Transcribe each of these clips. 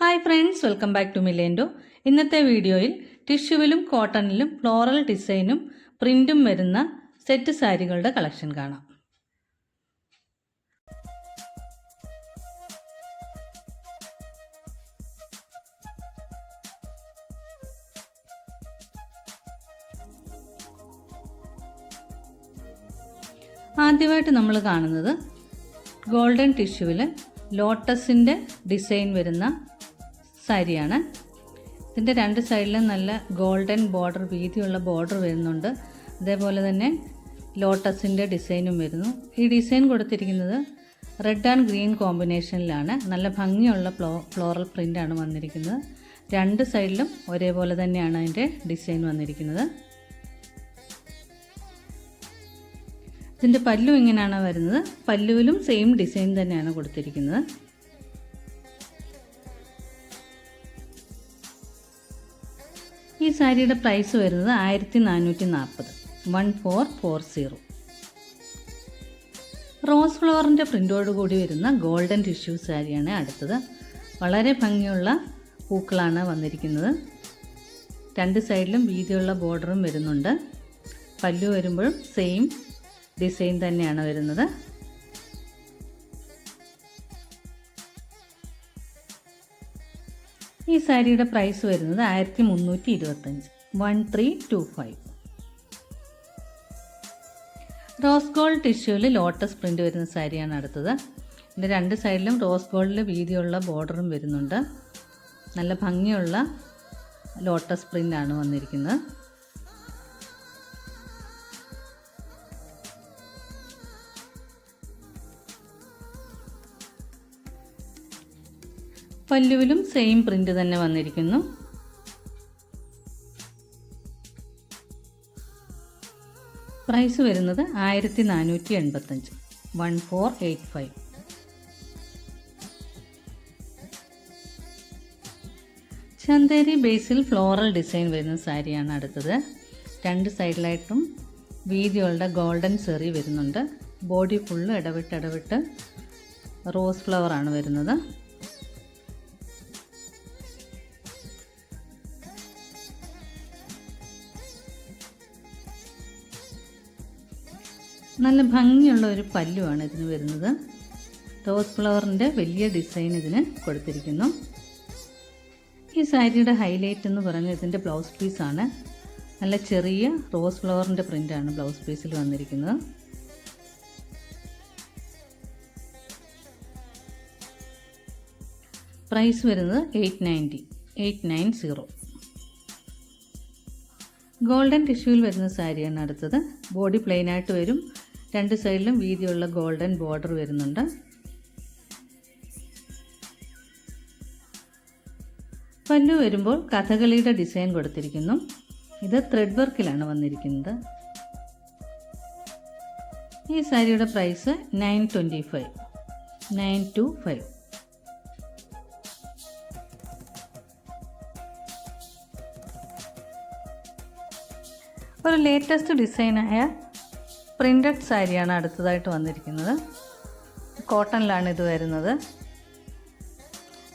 Hi friends, welcome back to മിലേൻഡോ. ഇന്നത്തെ വീഡിയോയിൽ ടിഷ്യൂവിലും കോട്ടണിലും ഫ്ലോറൽ ഡിസൈനും പ്രിൻറ്റും വരുന്ന സെറ്റ് സാരികളുടെ കളക്ഷൻ കാണാം. ആദ്യമായിട്ട് നമ്മൾ കാണുന്നത് ഗോൾഡൻ ടിഷ്യൂവിൽ ലോട്ടസിൻ്റെ ഡിസൈൻ വരുന്ന സാരിയാണ്. ഇതിൻ്റെ രണ്ട് സൈഡിലും നല്ല ഗോൾഡൻ ബോർഡർ, വീതിയുള്ള ബോർഡർ വരുന്നുണ്ട്. അതേപോലെ തന്നെ ലോട്ടസിൻ്റെ ഡിസൈനും വരുന്നു. ഈ ഡിസൈൻ കൊടുത്തിരിക്കുന്നത് റെഡ് ആൻഡ് ഗ്രീൻ കോമ്പിനേഷനിലാണ്. നല്ല ഭംഗിയുള്ള ഫ്ലോറൽ പ്രിൻ്റാണ് വന്നിരിക്കുന്നത്. രണ്ട് സൈഡിലും ഒരേപോലെ തന്നെയാണ് അതിൻ്റെ ഡിസൈൻ വന്നിരിക്കുന്നത്. ഇതിൻ്റെ പല്ലു ഇങ്ങനെയാണ് വരുന്നത്. പല്ലുവിലും സെയിം ഡിസൈൻ തന്നെയാണ് കൊടുത്തിരിക്കുന്നത്. ഈ സാരിയുടെ പ്രൈസ് വരുന്നത് 1440, 1440. റോസ് ഫ്ലവറിൻ്റെ പ്രിൻ്റോട് കൂടി വരുന്ന ഗോൾഡൻ ടിഷ്യൂ സാരിയാണ് അടുത്തത്. വളരെ ഭംഗിയുള്ള പൂക്കളാണ് വന്നിരിക്കുന്നത്. രണ്ട് സൈഡിലും വീതിയുള്ള ബോർഡറും വരുന്നുണ്ട്. പല്ലു വരുമ്പോഴും സെയിം ഡിസൈൻ തന്നെയാണ് വരുന്നത്. ഈ സാരിയുടെ പ്രൈസ് വരുന്നത് 1325, 1325. റോസ് ഗോൾഡ് ടിഷ്യൂവിൽ ലോട്ടസ് പ്രിൻ്റ് വരുന്ന സാരിയാണ് അടുത്തത്. ഇതിൻ്റെ രണ്ട് സൈഡിലും റോസ് ഗോൾഡിൽ വീതിയുള്ള ബോർഡറും വരുന്നുണ്ട്. നല്ല ഭംഗിയുള്ള ലോട്ടസ് പ്രിൻ്റാണ് വന്നിരിക്കുന്നത്. പല്ലുവിലും സെയിം പ്രിൻ്റ് തന്നെ വന്നിരിക്കുന്നു. പ്രൈസ് വരുന്നത് 1485, 1485. ചന്തേരി ബേസിൽ ഫ്ലോറൽ ഡിസൈൻ വരുന്ന സാരിയാണ് അടുത്തത്. രണ്ട് സൈഡിലായിട്ടും വീതിയുള്ള ഗോൾഡൻ സെറി വരുന്നുണ്ട്. ബോഡി ഫുള്ള് ഇടവിട്ട് റോസ് ഫ്ലവറാണ് വരുന്നത്. നല്ല ഭംഗിയുള്ള ഒരു പല്ലുവാണ് ഇതിന് വരുന്നത്. റോസ് ഫ്ലവറിൻ്റെ വലിയ ഡിസൈൻ ഇതിന് കൊടുത്തിരിക്കുന്നു. ഈ സാരിയുടെ ഹൈലൈറ്റ് എന്ന് പറയുന്നത് ഇതിൻ്റെ ബ്ലൗസ് പീസാണ്. നല്ല ചെറിയ റോസ് ഫ്ലവറിൻ്റെ പ്രിൻ്റാണ് ബ്ലൗസ് പീസിൽ വന്നിരിക്കുന്നത്. പ്രൈസ് വരുന്നത് 890, 890. ഗോൾഡൻ ടിഷ്യൂവിൽ വരുന്ന സാരിയാണ് അടുത്തത്. ബോഡി പ്ലെയിൻ ആയിട്ട് വരും. രണ്ട് സൈഡിലും വീതിയുള്ള ഗോൾഡൻ ബോർഡർ വരുന്നുണ്ട്. പല്ലു വരുമ്പോൾ കഥകളിയുടെ ഡിസൈൻ കൊടുത്തിരിക്കുന്നു. ഇത് ത്രെഡ് വർക്കിലാണ് വന്നിരിക്കുന്നത്. ഈ സാരിയുടെ പ്രൈസ് 925, 925. ഒരു ലേറ്റസ്റ്റ് ഡിസൈനായ പ്രിൻ്റഡ് സാരിയാണ് അടുത്തതായിട്ട് വന്നിരിക്കുന്നത്. കോട്ടണിലാണ് ഇത് വരുന്നത്.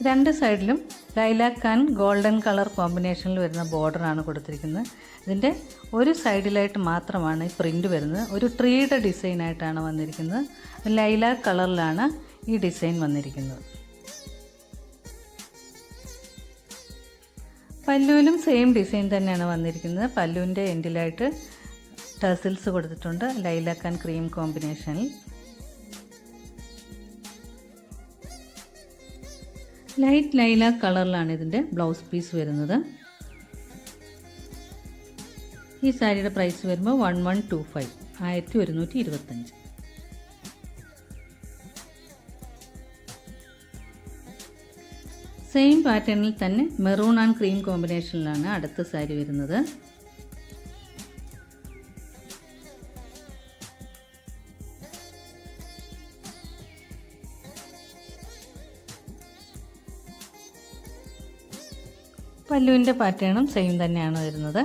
രണ്ട് സൈഡിലും ലൈലാക്ക് ആൻഡ് ഗോൾഡൻ കളർ കോമ്പിനേഷനിൽ വരുന്ന ബോർഡറാണ് കൊടുത്തിരിക്കുന്നത്. ഇതിൻ്റെ ഒരു സൈഡിലായിട്ട് മാത്രമാണ് ഈ പ്രിൻ്റ് വരുന്നത്. ഒരു ട്രീയുടെ ഡിസൈനായിട്ടാണ് വന്നിരിക്കുന്നത്. ലൈലാക്ക് കളറിലാണ് ഈ ഡിസൈൻ വന്നിരിക്കുന്നത്. പല്ലുവിലും സെയിം ഡിസൈൻ തന്നെയാണ് വന്നിരിക്കുന്നത്. പല്ലുവിൻ്റെ എൻഡിലായിട്ട് ടസിൽസ് കൊടുത്തിട്ടുണ്ട് ലൈലാക്ക് ആൻഡ് ക്രീം കോമ്പിനേഷനിൽ. ലൈറ്റ് ലൈലാക്ക് കളറിലാണ് ഇതിൻ്റെ ബ്ലൗസ് പീസ് വരുന്നത്. ഈ സാരിയുടെ പ്രൈസ് വരുമ്പോൾ 1125, 1125. സെയിം പാറ്റേണിൽ തന്നെ മെറൂൺ ആൻഡ് ക്രീം കോമ്പിനേഷനിലാണ് അടുത്ത സാരി വരുന്നത്. പല്ലുവിൻ്റെ പാറ്റേണും സെയിം തന്നെയാണ് വരുന്നത്.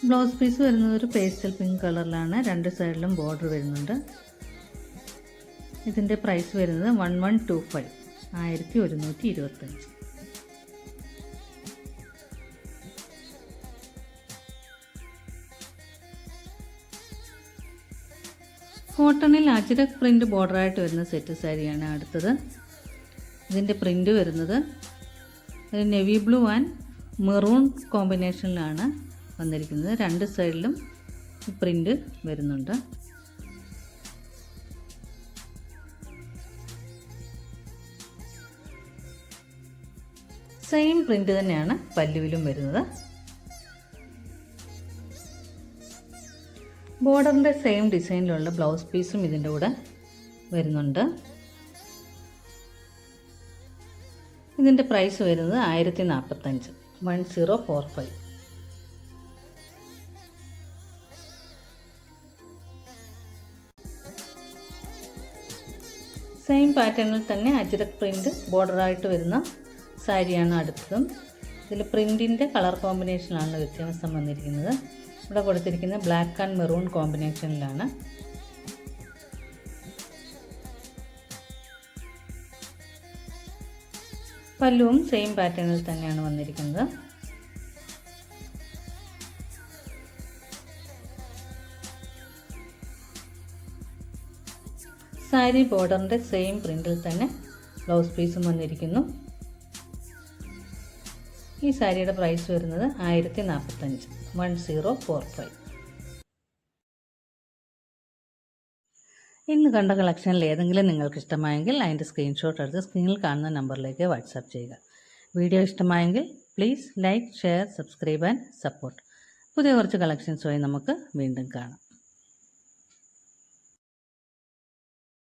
ബ്ലൗസ് പീസ് വരുന്നത് ഒരു പേസ്റ്റൽ പിങ്ക് കളറിലാണ്. രണ്ട് സൈഡിലും ബോർഡർ വരുന്നുണ്ട്. ഇതിൻ്റെ പ്രൈസ് വരുന്നത് 1125, 1125. കോട്ടണിൽ അജ്രക് പ്രിൻ്റ് ബോർഡറായിട്ട് വരുന്ന സെറ്റ് സാരിയാണ് അടുത്തത്. ഇതിൻ്റെ പ്രിൻ്റ് വരുന്നത് നെവി ബ്ലൂ ആൻഡ് മെറൂൺ കോമ്പിനേഷനിലാണ് വന്നിരിക്കുന്നത്. രണ്ട് സൈഡിലും പ്രിൻ്റ് വരുന്നുണ്ട്. സെയിം പ്രിൻ്റ് തന്നെയാണ് പല്ലുവിലും വരുന്നത്. ബോർഡറിൻ്റെ സെയിം ഡിസൈനിലുള്ള ബ്ലൗസ് പീസും ഇതിൻ്റെ കൂടെ വരുന്നുണ്ട്. ഇതിൻ്റെ പ്രൈസ് വരുന്നത് 1045, 1045. സെയിം പാറ്റേണിൽ തന്നെ അജ്രക് പ്രിൻ്റ് ബോർഡറായിട്ട് വരുന്ന സാരിയാണ് അടുത്തതും. ഇതിൽ പ്രിൻറ്റിൻ്റെ കളർ കോമ്പിനേഷനിലാണ് വ്യത്യാസം വന്നിരിക്കുന്നത്. ഇവിടെ കൊടുത്തിരിക്കുന്നത് ബ്ലാക്ക് ആൻഡ് മെറൂൺ കോമ്പിനേഷനിലാണ്. പല്ലുവും സെയിം പാറ്റേണിൽ തന്നെയാണ് വന്നിരിക്കുന്നത്. സാരി ബോർഡറിൻ്റെ സെയിം പ്രിൻറ്റിൽ തന്നെ ബ്ലൗസ് പീസും വന്നിരിക്കുന്നു. ഈ സാരിയുടെ പ്രൈസ് വരുന്നത് 1045, 1045. ഇന്ന് കണ്ട കളക്ഷനിൽ ഏതെങ്കിലും നിങ്ങൾക്ക് ഇഷ്ടമായെങ്കിൽ അതിൻ്റെ സ്ക്രീൻഷോട്ട് എടുത്ത് സ്ക്രീനിൽ കാണുന്ന നമ്പറിലേക്ക് വാട്സാപ്പ് ചെയ്യുക. വീഡിയോ ഇഷ്ടമായെങ്കിൽ please like, share, subscribe and support. പുതിയ കുറച്ച് കളക്ഷൻസുമായി നമുക്ക് വീണ്ടും കാണാം.